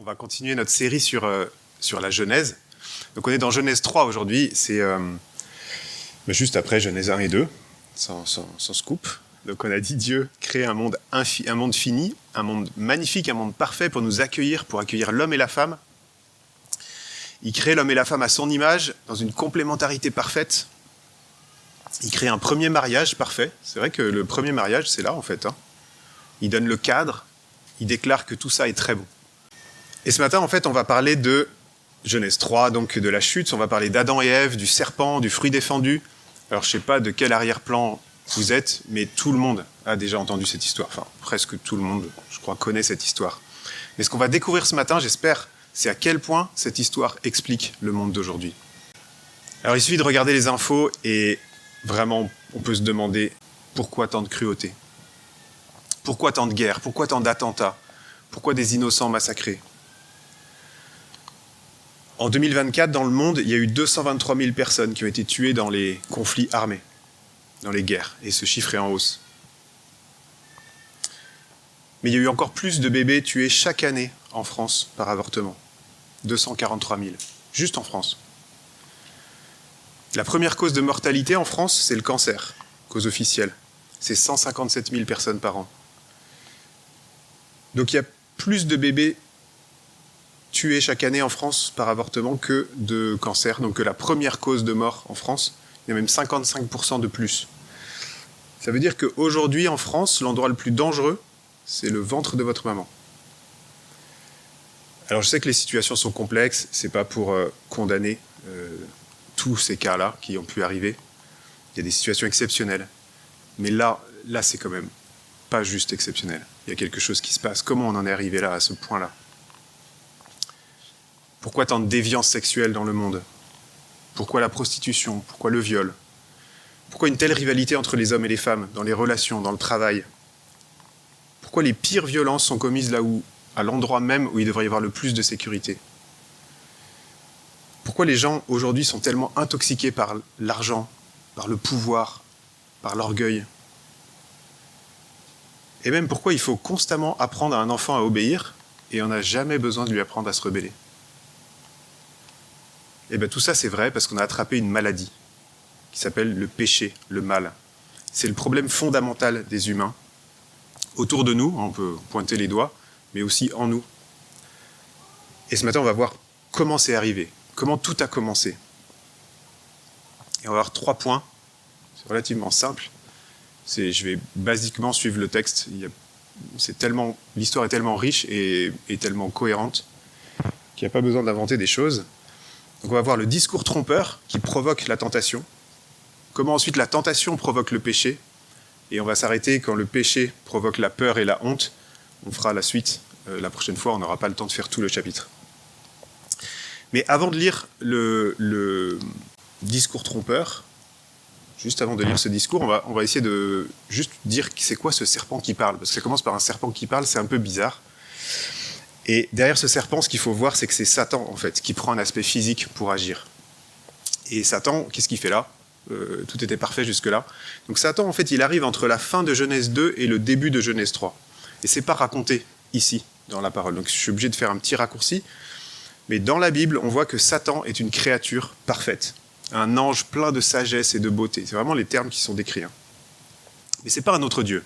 On va continuer notre série sur la Genèse. Donc on est dans Genèse 3 aujourd'hui, c'est juste après Genèse 1 et 2, sans scoop. Donc on a dit Dieu crée un monde fini, un monde magnifique, un monde parfait pour nous accueillir, pour accueillir l'homme et la femme. Il crée l'homme et la femme à son image, dans une complémentarité parfaite. Il crée un premier mariage parfait. C'est vrai que le premier mariage, c'est là en fait. Il donne le cadre, il déclare que tout ça est très bon. Et ce matin, en fait, on va parler de Genèse 3, donc de la chute. On va parler d'Adam et Ève, du serpent, du fruit défendu. Alors, je ne sais pas de quel arrière-plan vous êtes, mais tout le monde a déjà entendu cette histoire. Enfin, presque tout le monde, je crois, connaît cette histoire. Mais ce qu'on va découvrir ce matin, j'espère, c'est à quel point cette histoire explique le monde d'aujourd'hui. Alors, il suffit de regarder les infos et vraiment, on peut se demander pourquoi tant de cruauté ? Pourquoi tant de guerres ? Pourquoi tant d'attentats ? Pourquoi des innocents massacrés ? En 2024, dans le monde, il y a eu 223 000 personnes qui ont été tuées dans les conflits armés, dans les guerres, et ce chiffre est en hausse. Mais il y a eu encore plus de bébés tués chaque année en France par avortement. 243 000, juste en France. La première cause de mortalité en France, c'est le cancer, cause officielle. C'est 157 000 personnes par an. Donc il y a plus de bébés tués chaque année en France par avortement que de cancer, donc que la première cause de mort en France, il y a même 55% de plus. Ça veut dire qu'aujourd'hui en France, l'endroit le plus dangereux, c'est le ventre de votre maman. Alors je sais que les situations sont complexes, c'est pas pour condamner tous ces cas-là qui ont pu arriver. Il y a des situations exceptionnelles. Mais là c'est quand même pas juste exceptionnel. Il y a quelque chose qui se passe. Comment on en est arrivé là, à ce point-là ? Pourquoi tant de déviance sexuelle dans le monde ? Pourquoi la prostitution ? Pourquoi le viol ? Pourquoi une telle rivalité entre les hommes et les femmes, dans les relations, dans le travail ? Pourquoi les pires violences sont commises là où, à l'endroit même où il devrait y avoir le plus de sécurité ? Pourquoi les gens aujourd'hui sont tellement intoxiqués par l'argent, par le pouvoir, par l'orgueil ? Et même pourquoi il faut constamment apprendre à un enfant à obéir et on n'a jamais besoin de lui apprendre à se rebeller ? Et bien tout ça c'est vrai parce qu'on a attrapé une maladie qui s'appelle le péché, le mal. C'est le problème fondamental des humains. Autour de nous, on peut pointer les doigts, mais aussi en nous. Et ce matin on va voir comment c'est arrivé, comment tout a commencé. Et on va avoir 3 points, c'est relativement simple. Je vais basiquement suivre le texte. L'histoire est tellement riche et tellement cohérente qu'il n'y a pas besoin d'inventer des choses. Donc on va voir le discours trompeur qui provoque la tentation. Comment ensuite la tentation provoque le péché. Et on va s'arrêter quand le péché provoque la peur et la honte. On fera la suite la prochaine fois, on n'aura pas le temps de faire tout le chapitre. Mais avant de lire le discours trompeur, juste avant de lire ce discours, on va essayer de juste dire c'est quoi ce serpent qui parle. Parce que ça commence par un serpent qui parle, c'est un peu bizarre. Et derrière ce serpent, ce qu'il faut voir, c'est que c'est Satan, en fait, qui prend un aspect physique pour agir. Et Satan, qu'est-ce qu'il fait là ? Tout était parfait jusque-là. Donc Satan, en fait, il arrive entre la fin de Genèse 2 et le début de Genèse 3. Et c'est pas raconté ici, dans la parole. Donc je suis obligé de faire un petit raccourci. Mais dans la Bible, on voit que Satan est une créature parfaite. Un ange plein de sagesse et de beauté. C'est vraiment les termes qui sont décrits. Mais c'est pas un autre Dieu.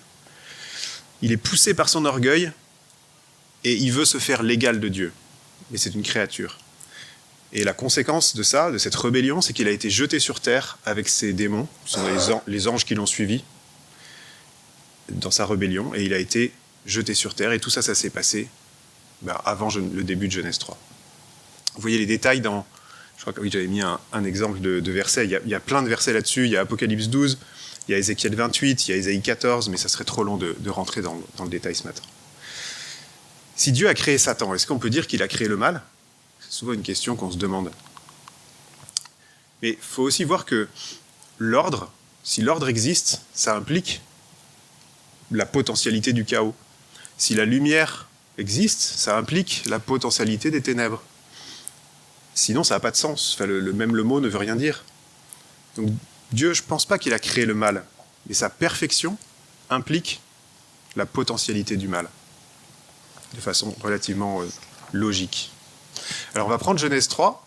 Il est poussé par son orgueil et il veut se faire l'égal de Dieu. Mais c'est une créature. Et la conséquence de ça, de cette rébellion, c'est qu'il a été jeté sur terre avec ses démons, ce sont les anges qui l'ont suivi dans sa rébellion, et il a été jeté sur terre. Et tout ça, ça s'est passé avant le début de Genèse 3. Vous voyez les détails dans... Je crois que oui, j'avais mis un exemple de verset. Il y a plein de versets là-dessus. Il y a Apocalypse 12, il y a Ézéchiel 28, il y a Ésaïe 14, mais ça serait trop long de rentrer dans le détail ce matin. Si Dieu a créé Satan, est-ce qu'on peut dire qu'il a créé le mal ? C'est souvent une question qu'on se demande. Mais il faut aussi voir que l'ordre, si l'ordre existe, ça implique la potentialité du chaos. Si la lumière existe, ça implique la potentialité des ténèbres. Sinon, ça n'a pas de sens. Enfin, le mot ne veut rien dire. Donc Dieu, je ne pense pas qu'il a créé le mal. Mais sa perfection implique la potentialité du mal. De façon relativement logique. Alors on va prendre Genèse 3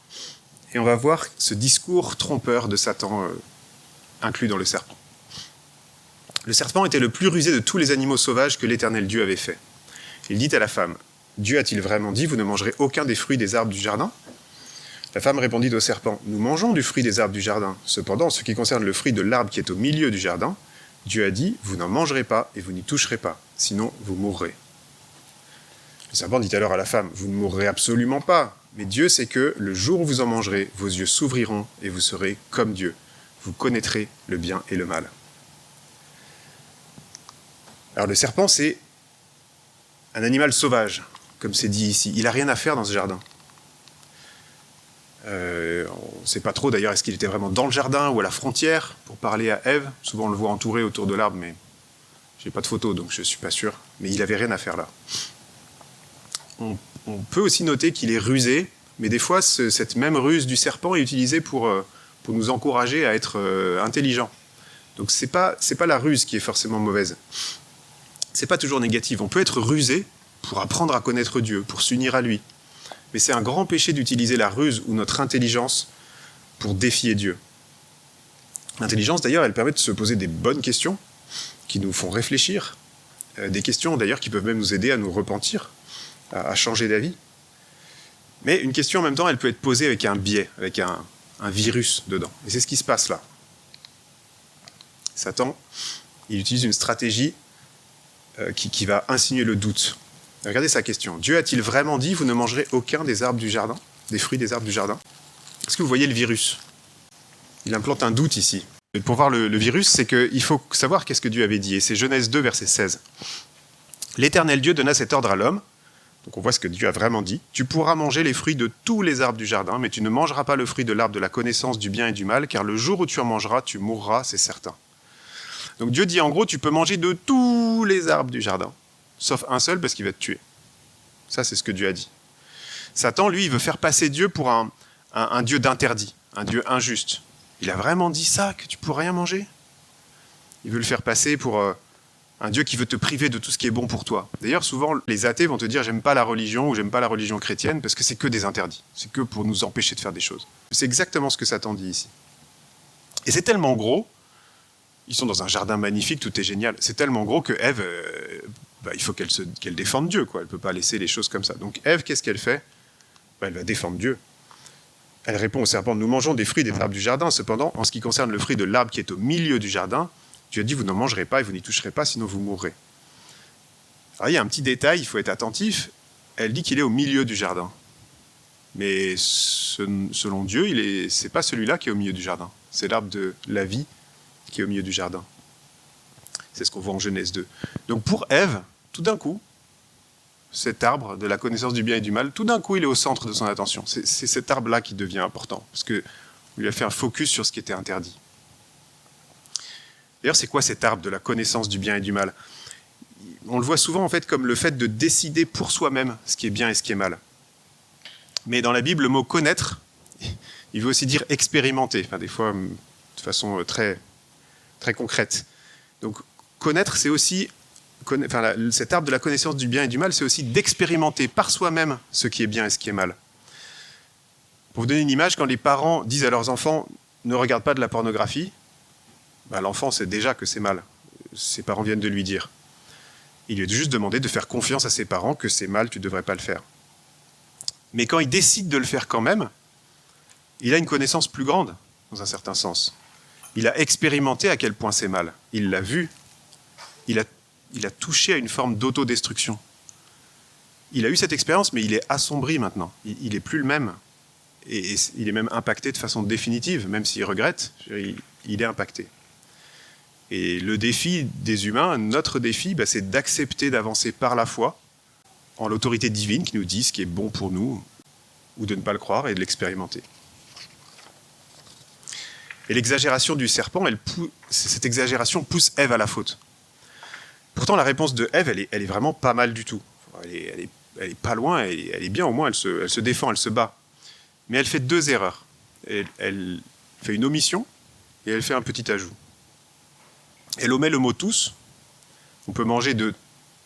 et on va voir ce discours trompeur de Satan inclus dans le serpent. Le serpent était le plus rusé de tous les animaux sauvages que l'Éternel Dieu avait fait. Il dit à la femme, « Dieu a-t-il vraiment dit, vous ne mangerez aucun des fruits des arbres du jardin ?» La femme répondit au serpent, « Nous mangeons du fruit des arbres du jardin. Cependant, en ce qui concerne le fruit de l'arbre qui est au milieu du jardin, Dieu a dit, vous n'en mangerez pas et vous n'y toucherez pas, sinon vous mourrez. » Le serpent dit alors à la femme, « Vous ne mourrez absolument pas, mais Dieu sait que, le jour où vous en mangerez, vos yeux s'ouvriront et vous serez comme Dieu. Vous connaîtrez le bien et le mal. » Alors le serpent, c'est un animal sauvage, comme c'est dit ici. Il n'a rien à faire dans ce jardin. On ne sait pas trop d'ailleurs, est-ce qu'il était vraiment dans le jardin ou à la frontière pour parler à Ève. Souvent on le voit entouré autour de l'arbre, mais je n'ai pas de photo, donc je ne suis pas sûr. Mais il n'avait rien à faire là. On peut aussi noter qu'il est rusé, mais des fois cette même ruse du serpent est utilisée pour nous encourager à être intelligents. Donc c'est pas la ruse qui est forcément mauvaise. C'est pas toujours négatif. On peut être rusé pour apprendre à connaître Dieu, pour s'unir à lui. Mais c'est un grand péché d'utiliser la ruse ou notre intelligence pour défier Dieu. L'intelligence, d'ailleurs, elle permet de se poser des bonnes questions qui nous font réfléchir, des questions, d'ailleurs, qui peuvent même nous aider à nous repentir, à changer d'avis. Mais une question, en même temps, elle peut être posée avec un biais, avec un virus dedans. Et c'est ce qui se passe là. Satan, il utilise une stratégie qui va insinuer le doute. Regardez sa question. Dieu a-t-il vraiment dit, vous ne mangerez aucun des arbres du jardin, des fruits des arbres du jardin? Est-ce que vous voyez le virus? Il implante un doute ici. Et pour voir le virus, c'est qu'il faut savoir qu'est-ce que Dieu avait dit. Et c'est Genèse 2, verset 16. L'Éternel Dieu donna cet ordre à l'homme. Donc on voit ce que Dieu a vraiment dit. Tu pourras manger les fruits de tous les arbres du jardin, mais tu ne mangeras pas le fruit de l'arbre de la connaissance du bien et du mal, car le jour où tu en mangeras, tu mourras, c'est certain. Donc Dieu dit en gros, tu peux manger de tous les arbres du jardin, sauf un seul parce qu'il va te tuer. Ça, c'est ce que Dieu a dit. Satan, lui, il veut faire passer Dieu pour un Dieu d'interdit, un Dieu injuste. Il a vraiment dit ça, que tu ne pourras rien manger? Il veut le faire passer pour un Dieu qui veut te priver de tout ce qui est bon pour toi. D'ailleurs, souvent, les athées vont te dire « j'aime pas la religion » ou « j'aime pas la religion chrétienne » parce que c'est que des interdits. C'est que pour nous empêcher de faire des choses. C'est exactement ce que Satan dit ici. Et c'est tellement gros. Ils sont dans un jardin magnifique, tout est génial. C'est tellement gros que Ève, il faut qu'elle défende Dieu, quoi. Elle ne peut pas laisser les choses comme ça. Donc Ève, qu'est-ce qu'elle fait? Elle va défendre Dieu. Elle répond au serpent, nous mangeons des fruits des arbres du jardin. Cependant, en ce qui concerne le fruit de l'arbre qui est au milieu du jardin, Dieu a dit, vous n'en mangerez pas et vous n'y toucherez pas, sinon vous mourrez. Alors il y a un petit détail, il faut être attentif. Elle dit qu'il est au milieu du jardin. Mais selon Dieu, c'est pas celui-là qui est au milieu du jardin. C'est l'arbre de la vie qui est au milieu du jardin. C'est ce qu'on voit en Genèse 2. Donc pour Ève, tout d'un coup, cet arbre de la connaissance du bien et du mal, tout d'un coup, il est au centre de son attention. C'est cet arbre-là qui devient important, parce qu'il lui a fait un focus sur ce qui était interdit. D'ailleurs, c'est quoi cet arbre de la connaissance du bien et du mal? On le voit souvent en fait comme le fait de décider pour soi-même ce qui est bien et ce qui est mal. Mais dans la Bible, le mot connaître, il veut aussi dire expérimenter, enfin, des fois de façon très concrète. Donc connaître, c'est aussi, cet arbre de la connaissance du bien et du mal, c'est aussi d'expérimenter par soi-même ce qui est bien et ce qui est mal. Pour vous donner une image, quand les parents disent à leurs enfants « ne regarde pas de la pornographie », l'enfant sait déjà que c'est mal. Ses parents viennent de lui dire. Il lui est juste demandé de faire confiance à ses parents que c'est mal, tu ne devrais pas le faire. Mais quand il décide de le faire quand même, il a une connaissance plus grande, dans un certain sens. Il a expérimenté à quel point c'est mal. Il l'a vu. Il a touché à une forme d'autodestruction. Il a eu cette expérience, mais il est assombri maintenant. Il n'est plus le même. Et il est même impacté de façon définitive, même s'il regrette, il est impacté. Et le défi des humains, notre défi, c'est d'accepter d'avancer par la foi, en l'autorité divine qui nous dit ce qui est bon pour nous, ou de ne pas le croire et de l'expérimenter. Et l'exagération du serpent, cette exagération pousse Ève à la faute. Pourtant, la réponse de Ève, elle est vraiment pas mal du tout. Elle est pas loin, elle est bien, au moins elle se défend, elle se bat. Mais elle fait deux erreurs. Elle fait une omission et elle fait un petit ajout. Elle omet le mot « tous ». On peut manger de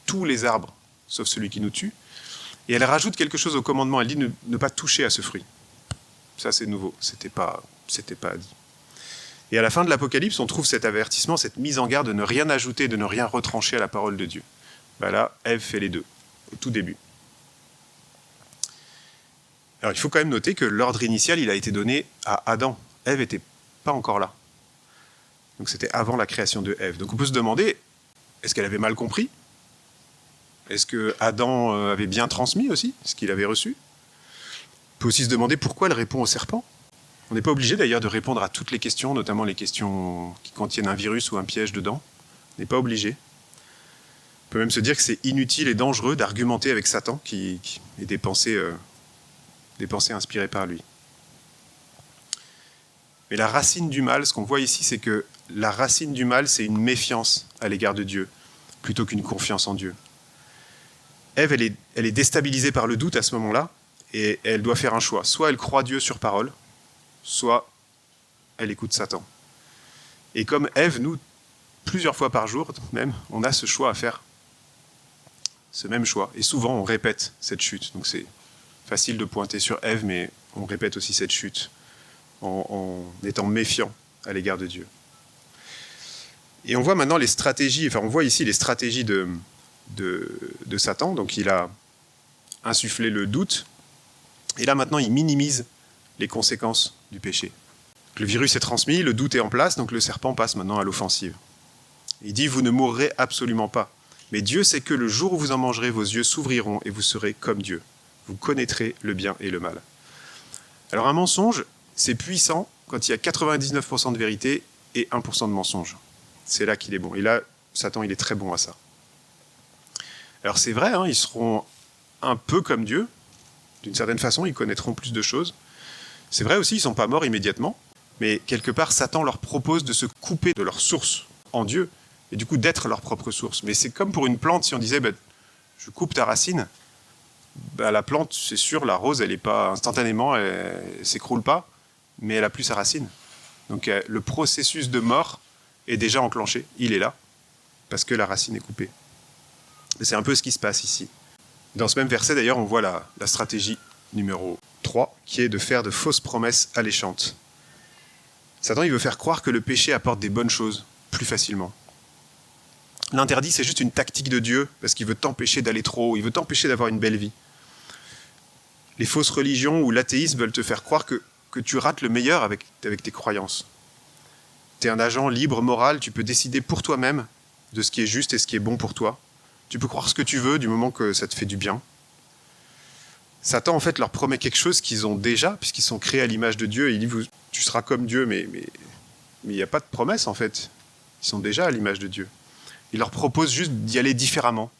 tous les arbres, sauf celui qui nous tue. Et elle rajoute quelque chose au commandement, elle dit ne pas toucher à ce fruit. Ça c'est nouveau, c'était pas dit. Et à la fin de l'Apocalypse, on trouve cet avertissement, cette mise en garde de ne rien ajouter, de ne rien retrancher à la parole de Dieu. Ben là, Ève fait les deux, au tout début. Alors il faut quand même noter que l'ordre initial, il a été donné à Adam. Ève n'était pas encore là. Donc c'était avant la création de Ève. Donc on peut se demander, est-ce qu'elle avait mal compris? Est-ce que Adam avait bien transmis aussi ce qu'il avait reçu? On peut aussi se demander pourquoi elle répond au serpent. On n'est pas obligé d'ailleurs de répondre à toutes les questions, notamment les questions qui contiennent un virus ou un piège dedans. On n'est pas obligé. On peut même se dire que c'est inutile et dangereux d'argumenter avec Satan qui est des pensées inspirées par lui. Mais la racine du mal, ce qu'on voit ici, c'est que la racine du mal, c'est une méfiance à l'égard de Dieu, plutôt qu'une confiance en Dieu. Ève, elle est déstabilisée par le doute à ce moment-là, et elle doit faire un choix. Soit elle croit Dieu sur parole, soit elle écoute Satan. Et comme Ève, nous, plusieurs fois par jour même, on a ce choix à faire. Ce même choix. Et souvent, on répète cette chute. Donc c'est facile de pointer sur Ève, mais on répète aussi cette chute en étant méfiant à l'égard de Dieu. Et on voit maintenant les stratégies, on voit ici les stratégies de Satan. Donc il a insufflé le doute, et là maintenant il minimise les conséquences du péché. Le virus est transmis, le doute est en place, donc le serpent passe maintenant à l'offensive. Il dit « Vous ne mourrez absolument pas, mais Dieu sait que le jour où vous en mangerez, vos yeux s'ouvriront et vous serez comme Dieu. Vous connaîtrez le bien et le mal. » Alors un mensonge, c'est puissant quand il y a 99% de vérité et 1% de mensonge. C'est là qu'il est bon. Et là, Satan, il est très bon à ça. Alors c'est vrai, ils seront un peu comme Dieu. D'une certaine façon, ils connaîtront plus de choses. C'est vrai aussi, ils ne sont pas morts immédiatement, mais quelque part, Satan leur propose de se couper de leur source en Dieu, et du coup d'être leur propre source. Mais c'est comme pour une plante, si on disait, je coupe ta racine, la plante, c'est sûr, la rose, elle n'est pas instantanément, elle ne s'écroule pas, mais elle n'a plus sa racine. Donc le processus de mort est déjà enclenché, il est là, parce que la racine est coupée. Et c'est un peu ce qui se passe ici. Dans ce même verset, d'ailleurs, on voit la stratégie numéro 3, qui est de faire de fausses promesses alléchantes. Satan, il veut faire croire que le péché apporte des bonnes choses, plus facilement. L'interdit, c'est juste une tactique de Dieu, parce qu'il veut t'empêcher d'aller trop haut, il veut t'empêcher d'avoir une belle vie. Les fausses religions ou l'athéisme veulent te faire croire que tu rates le meilleur avec tes croyances. Tu es un agent libre, moral, tu peux décider pour toi-même de ce qui est juste et ce qui est bon pour toi. Tu peux croire ce que tu veux du moment que ça te fait du bien. Satan, en fait, leur promet quelque chose qu'ils ont déjà, puisqu'ils sont créés à l'image de Dieu, et il dit, tu seras comme Dieu, mais il n'y a pas de promesse, en fait. Ils sont déjà à l'image de Dieu. Il leur propose juste d'y aller différemment,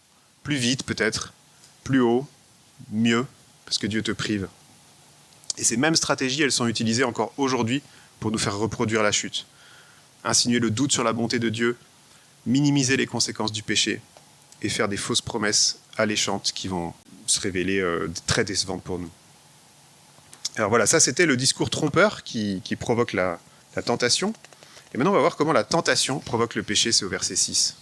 plus vite peut-être, plus haut, mieux, parce que Dieu te prive. Et ces mêmes stratégies, elles sont utilisées encore aujourd'hui pour nous faire reproduire la chute. Insinuer le doute sur la bonté de Dieu, minimiser les conséquences du péché, et faire des fausses promesses alléchantes qui vont se révéler très décevantes pour nous. Alors voilà, ça c'était le discours trompeur qui provoque la tentation. Et maintenant on va voir comment la tentation provoque le péché, c'est au verset 6.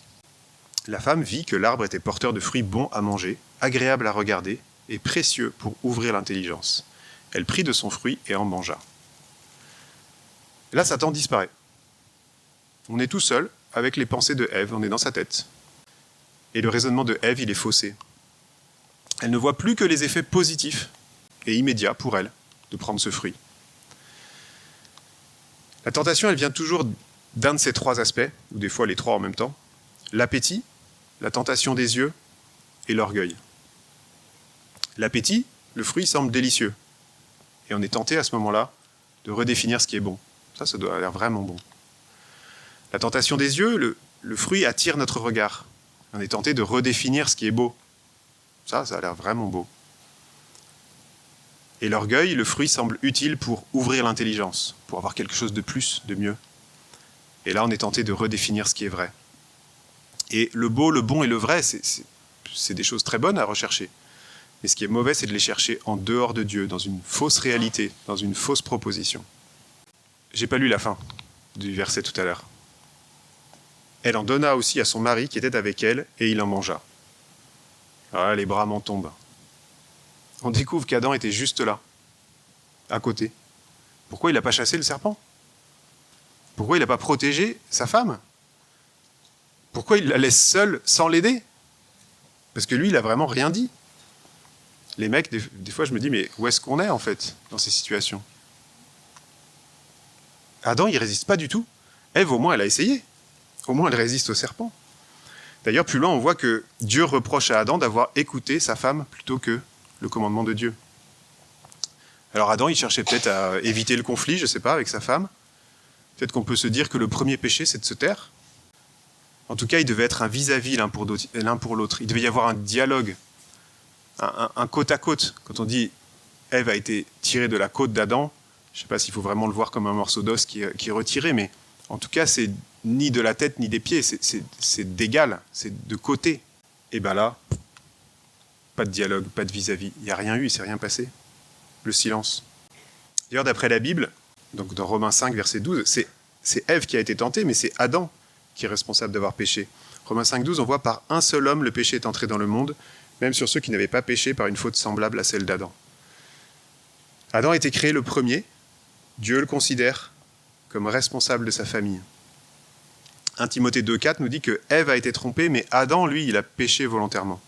La femme vit que l'arbre était porteur de fruits bons à manger, agréable à regarder et précieux pour ouvrir l'intelligence. Elle prit de son fruit et en mangea. Et là, Satan disparaît. On est tout seul avec les pensées de Ève, on est dans sa tête. Et le raisonnement de Ève, il est faussé. Elle ne voit plus que les effets positifs et immédiats pour elle de prendre ce fruit. La tentation, elle vient toujours d'un de ces trois aspects, ou des fois les trois en même temps. L'appétit, la tentation des yeux et l'orgueil. L'appétit, le fruit semble délicieux. Et on est tenté à ce moment-là de redéfinir ce qui est bon. Ça doit l'air vraiment bon. La tentation des yeux, le fruit attire notre regard. On est tenté de redéfinir ce qui est beau. Ça a l'air vraiment beau. Et l'orgueil, le fruit semble utile pour ouvrir l'intelligence, pour avoir quelque chose de plus, de mieux. Et là, on est tenté de redéfinir ce qui est vrai. Et le beau, le bon et le vrai, c'est des choses très bonnes à rechercher. Mais ce qui est mauvais, c'est de les chercher en dehors de Dieu, dans une fausse réalité, dans une fausse proposition. J'ai pas lu la fin du verset tout à l'heure. Elle en donna aussi à son mari qui était avec elle, et il en mangea. Ah, les bras m'en tombent. on découvre qu'Adam était juste là, à côté. Pourquoi il n'a pas chassé le serpent? Pourquoi il n'a pas protégé sa femme? Pourquoi il la laisse seule sans l'aider? Parce que lui, il n'a vraiment rien dit. Les mecs, des fois, je me dis, mais où est-ce qu'on est, en fait, dans ces situations? Adam, il résiste pas du tout. Ève, au moins, elle a essayé. Au moins, elle résiste au serpent. D'ailleurs, plus loin, on voit que Dieu reproche à Adam d'avoir écouté sa femme plutôt que le commandement de Dieu. Alors Adam, il cherchait peut-être à éviter le conflit, je ne sais pas, avec sa femme. Peut-être qu'on peut se dire que le premier péché, c'est de se taire. En tout cas, il devait être un vis-à-vis l'un pour l'autre. Il devait y avoir un dialogue, un côte à côte. Quand on dit Ève a été tirée de la côte d'Adam, je ne sais pas s'il faut vraiment le voir comme un morceau d'os qui est retiré, mais en tout cas, c'est ni de la tête ni des pieds, c'est d'égal, c'est de côté. Et bien là, pas de dialogue, pas de vis-à-vis. Il n'y a rien eu, il ne s'est rien passé. Le silence. D'ailleurs, d'après la Bible, donc dans Romains 5, verset 12, c'est Ève qui a été tentée, mais c'est Adam qui est responsable d'avoir péché. Romains 5, 12, on voit par un seul homme le péché est entré dans le monde, même sur ceux qui n'avaient pas péché par une faute semblable à celle d'Adam. Adam a été créé le premier, Dieu le considère comme responsable de sa famille. 1 Timothée 2,4 nous dit que Ève a été trompée, mais Adam, lui, il a péché volontairement.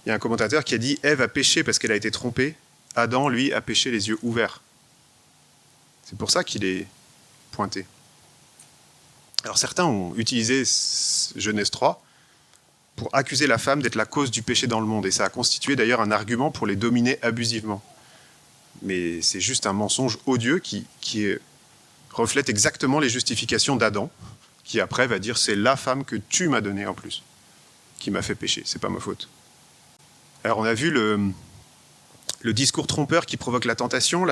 Il y a un commentateur qui a dit « Ève a péché parce qu'elle a été trompée, Adam, lui, a péché les yeux ouverts. » C'est pour ça qu'il est pointé. Alors certains ont utilisé Genèse 3 pour accuser la femme d'être la cause du péché dans le monde, et ça a constitué d'ailleurs un argument pour les dominer abusivement. Mais c'est juste un mensonge odieux qui reflète exactement les justifications d'Adam, qui après va dire « c'est la femme que tu m'as donnée en plus, qui m'a fait pécher, c'est pas ma faute ». Alors on a vu le discours trompeur qui provoque la tentation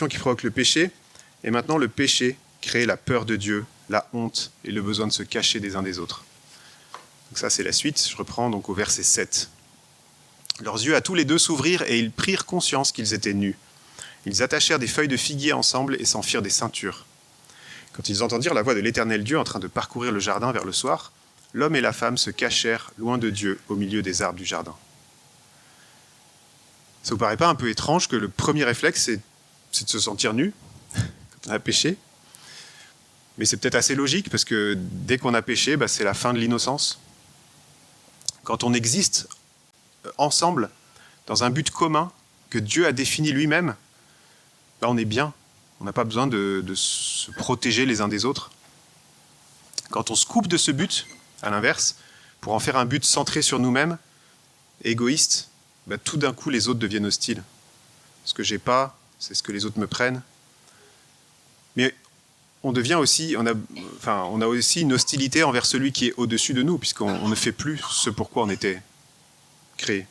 qui provoque le péché, et maintenant le péché crée la peur de Dieu, la honte et le besoin de se cacher des uns des autres. Donc ça c'est la suite, je reprends donc au verset 7. Leurs yeux à tous les deux s'ouvrirent et ils prirent conscience qu'ils étaient nus. Ils attachèrent des feuilles de figuier ensemble et s'en firent des ceintures. Quand ils entendirent la voix de l'Éternel Dieu en train de parcourir le jardin vers le soir, l'homme et la femme se cachèrent loin de Dieu au milieu des arbres du jardin. Ça vous paraît pas un peu étrange que le premier réflexe, c'est de se sentir nu quand on a péché? Mais c'est peut-être assez logique, parce que dès qu'on a péché, c'est la fin de l'innocence. Quand on existe ensemble, dans un but commun, que Dieu a défini lui-même, on est bien. On n'a pas besoin de se protéger les uns des autres. Quand on se coupe de ce but, à l'inverse, pour en faire un but centré sur nous-mêmes, égoïste, tout d'un coup les autres deviennent hostiles. Ce que j'ai pas, c'est ce que les autres me prennent. Mais on devient aussi, on a aussi une hostilité envers celui qui est au-dessus de nous, puisqu'on ne fait plus ce pourquoi on était créé.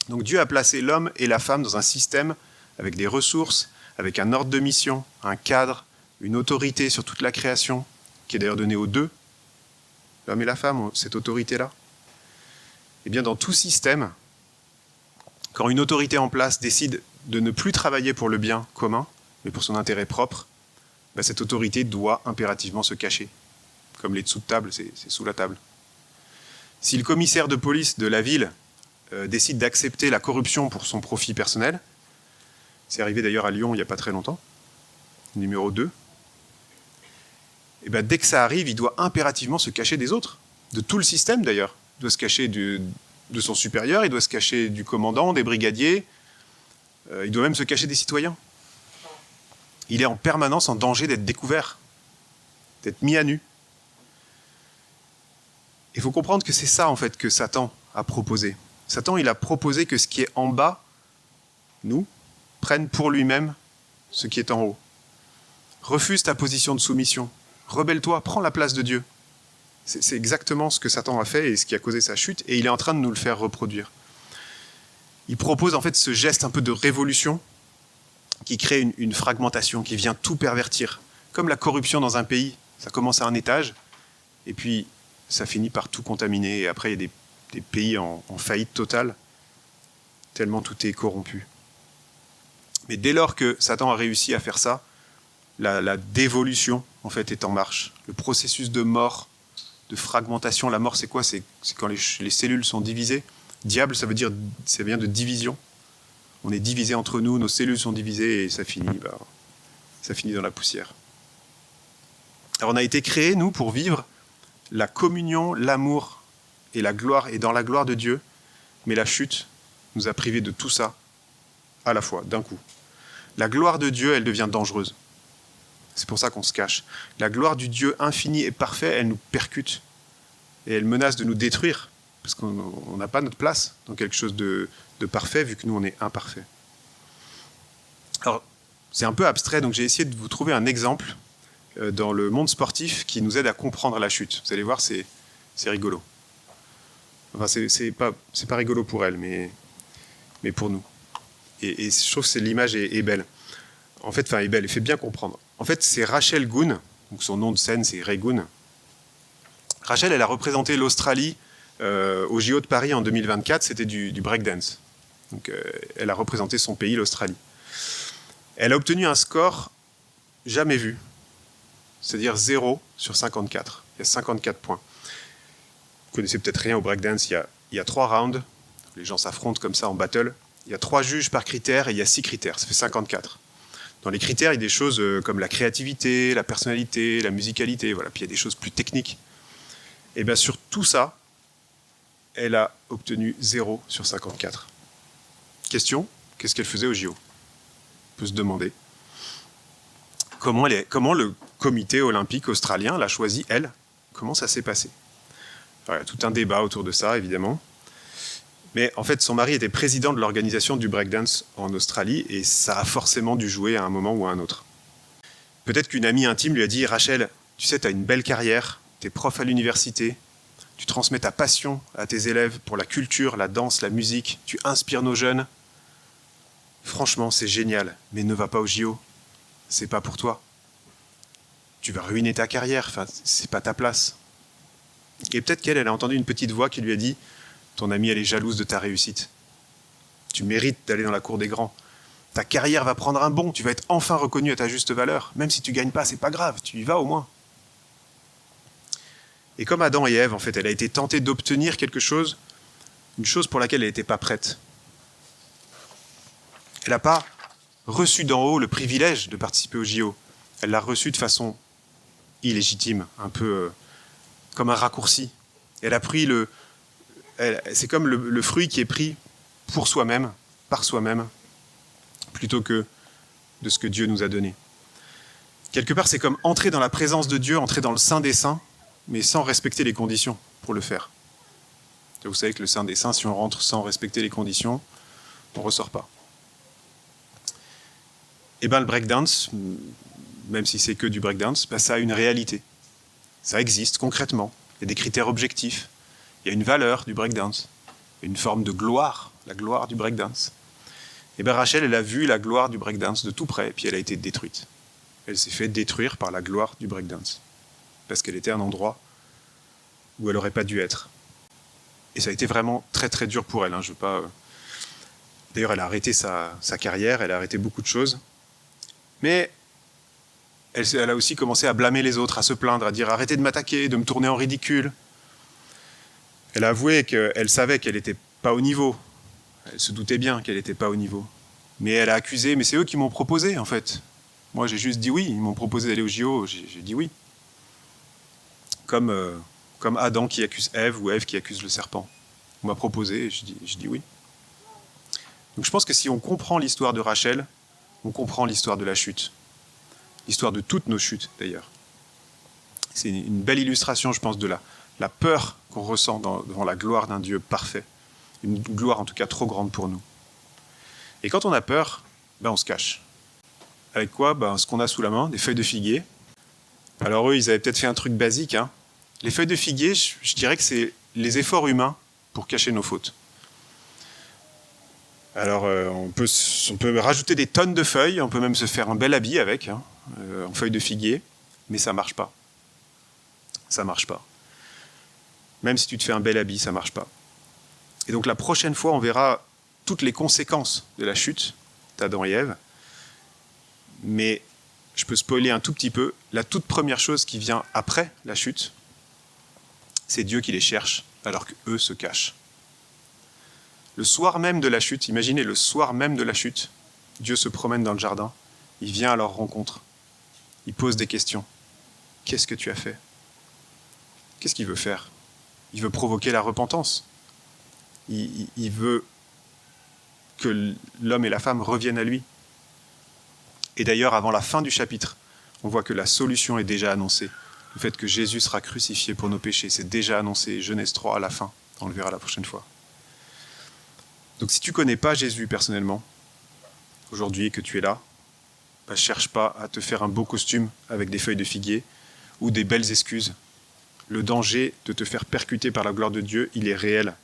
Donc Dieu a placé l'homme et la femme dans un système avec des ressources, avec un ordre de mission, un cadre, une autorité sur toute la création, qui est d'ailleurs donnée aux deux, l'homme et la femme ont cette autorité-là. Et bien dans tout système, quand une autorité en place décide de ne plus travailler pour le bien commun, mais pour son intérêt propre, cette autorité doit impérativement se cacher. Comme les dessous de table, c'est sous la table. Si le commissaire de police de la ville décide d'accepter la corruption pour son profit personnel, c'est arrivé d'ailleurs à Lyon il n'y a pas très longtemps, numéro 2, et dès que ça arrive, il doit impérativement se cacher des autres, de tout le système d'ailleurs. Il doit se cacher de son supérieur, il doit se cacher du commandant, des brigadiers, il doit même se cacher des citoyens. Il est en permanence en danger d'être découvert, d'être mis à nu. Il faut comprendre que c'est ça en fait que Satan a proposé. Satan, il a proposé que ce qui est en bas, nous, prenne pour lui-même ce qui est en haut. Refuse ta position de soumission. Rebelle-toi, prends la place de Dieu. C'est exactement ce que Satan a fait et ce qui a causé sa chute, et il est en train de nous le faire reproduire. Il propose en fait ce geste un peu de révolution qui crée une fragmentation, qui vient tout pervertir. Comme la corruption dans un pays, ça commence à un étage, et puis ça finit par tout contaminer, et après il y a des pays en faillite totale, tellement tout est corrompu. Mais dès lors que Satan a réussi à faire ça, la dévolution en fait est en marche. Le processus de mort, de fragmentation, la mort c'est quoi? C'est quand les cellules sont divisées, Diable, ça vient de division. On est divisé entre nous, nos cellules sont divisées et ça finit dans la poussière. Alors on a été créés, nous, pour vivre la communion, l'amour et la gloire, et dans la gloire de Dieu, mais la chute nous a privés de tout ça à la fois, d'un coup. La gloire de Dieu, elle devient dangereuse. C'est pour ça qu'on se cache. La gloire du Dieu infini et parfait, elle nous percute et elle menace de nous détruire, parce qu'on n'a pas notre place dans quelque chose de parfait, vu que nous, on est imparfait. Alors, c'est un peu abstrait, donc j'ai essayé de vous trouver un exemple dans le monde sportif qui nous aide à comprendre la chute. Vous allez voir, c'est rigolo. Enfin, c'est pas rigolo pour elle, mais pour nous. Et je trouve que l'image est belle. En fait, est belle, elle fait bien comprendre. En fait, c'est Rachel Goon, donc son nom de scène, c'est Ray Goon. Rachel, elle a représenté l'Australie au JO de Paris en 2024, c'était du breakdance. Donc, elle a représenté son pays, l'Australie. Elle a obtenu un score jamais vu, c'est-à-dire 0 sur 54. Il y a 54 points. Vous connaissez peut-être rien au breakdance, il y a 3 rounds, les gens s'affrontent comme ça en battle. Il y a 3 juges par critère et il y a 6 critères, ça fait 54. Dans les critères, il y a des choses comme la créativité, la personnalité, la musicalité, voilà. Puis il y a des choses plus techniques. Et bien sur tout ça, elle a obtenu 0 sur 54. Question, qu'est-ce qu'elle faisait au JO ? On peut se demander. Comment le comité olympique australien l'a choisie, elle ? Comment ça s'est passé ? Alors, il y a tout un débat autour de ça, évidemment. Mais en fait, son mari était président de l'organisation du breakdance en Australie et ça a forcément dû jouer à un moment ou à un autre. Peut-être qu'une amie intime lui a dit « Rachel, tu sais, tu as une belle carrière, tu es prof à l'université, tu transmets ta passion à tes élèves pour la culture, la danse, la musique, tu inspires nos jeunes. Franchement, c'est génial, mais ne va pas au JO. C'est pas pour toi. Tu vas ruiner ta carrière, enfin, c'est pas ta place. » Et peut-être qu'elle a entendu une petite voix qui lui a dit « Ton amie, elle est jalouse de ta réussite. Tu mérites d'aller dans la cour des grands. Ta carrière va prendre un bond, tu vas être enfin reconnu à ta juste valeur. Même si tu gagnes pas, c'est pas grave, tu y vas au moins. » Et comme Adam et Ève, en fait, elle a été tentée d'obtenir quelque chose, une chose pour laquelle elle n'était pas prête. Elle n'a pas reçu d'en haut le privilège de participer au JO. Elle l'a reçu de façon illégitime, un peu comme un raccourci. Elle a pris c'est comme le fruit qui est pris pour soi-même, par soi-même, plutôt que de ce que Dieu nous a donné. Quelque part, c'est comme entrer dans la présence de Dieu, entrer dans le Saint des Saints, mais sans respecter les conditions pour le faire. Et vous savez que le Saint des Saints, si on rentre sans respecter les conditions, on ne ressort pas. Et bien le breakdance, même si c'est que du breakdance, ça a une réalité. Ça existe concrètement. Il y a des critères objectifs. Il y a une valeur du breakdance. Il y a une forme de gloire, la gloire du breakdance. Et bien Rachel, elle a vu la gloire du breakdance de tout près, et puis elle a été détruite. Elle s'est fait détruire par la gloire du breakdance. Parce qu'elle était à un endroit où elle n'aurait pas dû être. Et ça a été vraiment très très dur pour elle. Je veux pas... D'ailleurs, elle a arrêté sa carrière, elle a arrêté beaucoup de choses. Mais elle a aussi commencé à blâmer les autres, à se plaindre, à dire « arrêtez de m'attaquer, de me tourner en ridicule ». Elle a avoué qu'elle savait qu'elle n'était pas au niveau. Elle se doutait bien qu'elle n'était pas au niveau. Mais elle a accusé « mais c'est eux qui m'ont proposé, en fait. Moi, j'ai juste dit oui, ils m'ont proposé d'aller au JO, j'ai dit oui. » Comme Adam qui accuse Ève ou Ève qui accuse le serpent. On m'a proposé et je dis oui. Donc je pense que si on comprend l'histoire de Rachel, on comprend l'histoire de la chute. L'histoire de toutes nos chutes, d'ailleurs. C'est une belle illustration, je pense, de la peur qu'on ressent devant la gloire d'un Dieu parfait. Une gloire, en tout cas, trop grande pour nous. Et quand on a peur, on se cache. Avec quoi ? Ce qu'on a sous la main, des feuilles de figuier. Alors eux, ils avaient peut-être fait un truc basique. Les feuilles de figuier, je dirais que c'est les efforts humains pour cacher nos fautes. Alors, on peut rajouter des tonnes de feuilles, on peut même se faire un bel habit avec, en feuilles de figuier, mais ça ne marche pas. Ça ne marche pas. Même si tu te fais un bel habit, ça ne marche pas. Et donc la prochaine fois, on verra toutes les conséquences de la chute d'Adam et Ève, mais je peux spoiler un tout petit peu, la toute première chose qui vient après la chute, c'est Dieu qui les cherche, alors qu'eux se cachent. Le soir même de la chute, imaginez le soir même de la chute, Dieu se promène dans le jardin, il vient à leur rencontre, il pose des questions. Qu'est-ce que tu as fait? Qu'est-ce qu'il veut faire? Il veut provoquer la repentance. Il veut que l'homme et la femme reviennent à lui. Et d'ailleurs, avant la fin du chapitre, on voit que la solution est déjà annoncée. Le fait que Jésus sera crucifié pour nos péchés, c'est déjà annoncé. Genèse 3 à la fin, on le verra la prochaine fois. Donc si tu ne connais pas Jésus personnellement, aujourd'hui que tu es là, cherche pas à te faire un beau costume avec des feuilles de figuier ou des belles excuses. Le danger de te faire percuter par la gloire de Dieu, il est réel.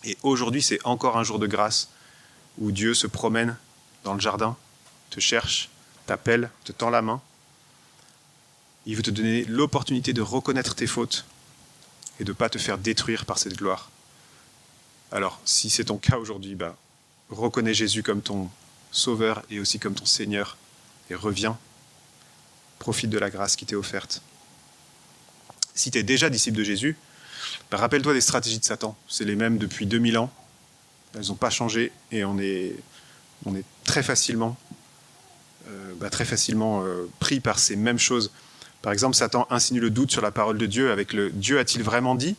Et aujourd'hui, c'est encore un jour de grâce où Dieu se promène dans le jardin, te cherche, t'appelle, te tend la main. Il veut te donner l'opportunité de reconnaître tes fautes et de ne pas te faire détruire par cette gloire. Alors, si c'est ton cas aujourd'hui, reconnais Jésus comme ton Sauveur et aussi comme ton Seigneur et reviens. Profite de la grâce qui t'est offerte. Si tu es déjà disciple de Jésus, rappelle-toi des stratégies de Satan. C'est les mêmes depuis 2000 ans. Elles n'ont pas changé et on est très facilement pris par ces mêmes choses. Par exemple, Satan insinue le doute sur la parole de Dieu avec le « Dieu a-t-il vraiment dit ?»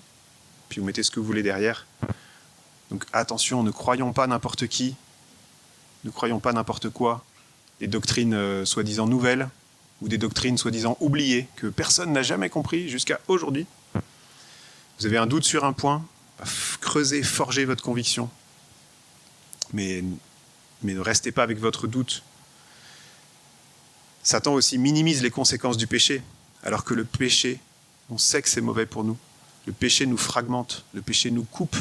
Puis vous mettez ce que vous voulez derrière. Donc attention, ne croyons pas n'importe qui, ne croyons pas n'importe quoi, des doctrines soi-disant nouvelles ou des doctrines soi-disant oubliées que personne n'a jamais compris jusqu'à aujourd'hui. Vous avez un doute sur un point, creusez, forgez votre conviction. Mais ne restez pas avec votre doute. Satan aussi minimise les conséquences du péché, alors que le péché, on sait que c'est mauvais pour nous. Le péché nous fragmente, le péché nous coupe,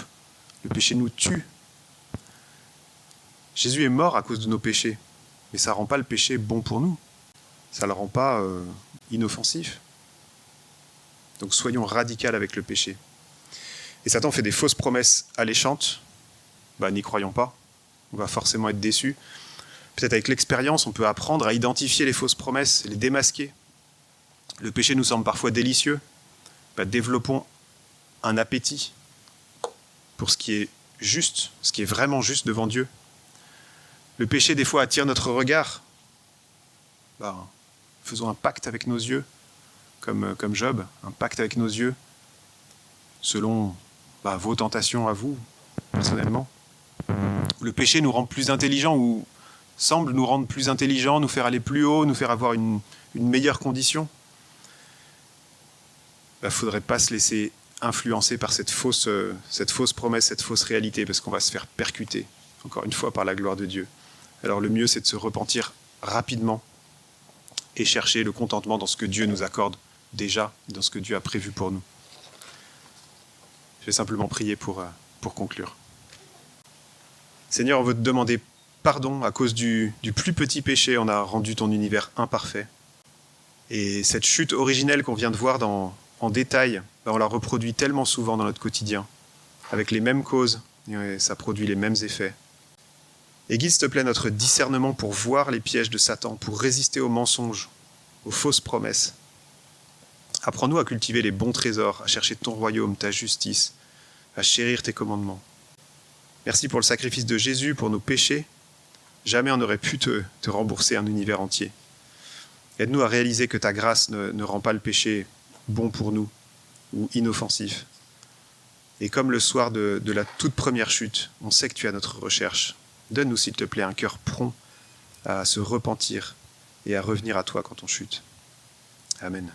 le péché nous tue. Jésus est mort à cause de nos péchés, mais ça ne rend pas le péché bon pour nous. Ça ne le rend pas inoffensif. Donc soyons radicaux avec le péché. Et Satan fait des fausses promesses alléchantes. N'y croyons pas. On va forcément être déçus. Peut-être avec l'expérience, on peut apprendre à identifier les fausses promesses et les démasquer. Le péché nous semble parfois délicieux. Développons un appétit pour ce qui est juste, ce qui est vraiment juste devant Dieu. Le péché, des fois, attire notre regard. Faisons un pacte avec nos yeux, comme Job, un pacte avec nos yeux, selon vos tentations à vous, personnellement. Le péché nous rend plus intelligents ou semble nous rendre plus intelligents, nous faire aller plus haut, nous faire avoir une meilleure condition. Il ne faudrait pas se laisser influencer par cette fausse promesse, cette fausse réalité, parce qu'on va se faire percuter, encore une fois, par la gloire de Dieu. Alors le mieux, c'est de se repentir rapidement et chercher le contentement dans ce que Dieu nous accorde déjà, dans ce que Dieu a prévu pour nous. Je vais simplement prier pour conclure. Seigneur, on veut te demander pardon à cause du plus petit péché. On a rendu ton univers imparfait. Et cette chute originelle qu'on vient de voir en détail, on la reproduit tellement souvent dans notre quotidien, avec les mêmes causes, et ça produit les mêmes effets. Et guide, s'il te plaît, notre discernement pour voir les pièges de Satan, pour résister aux mensonges, aux fausses promesses. Apprends-nous à cultiver les bons trésors, à chercher ton royaume, ta justice, à chérir tes commandements. Merci pour le sacrifice de Jésus, pour nos péchés. Jamais on n'aurait pu te rembourser un univers entier. Aide-nous à réaliser que ta grâce ne rend pas le péché bon pour nous ou inoffensif. Et comme le soir de la toute première chute, on sait que tu es à notre recherche. Donne-nous, s'il te plaît, un cœur prompt à se repentir et à revenir à toi quand on chute. Amen.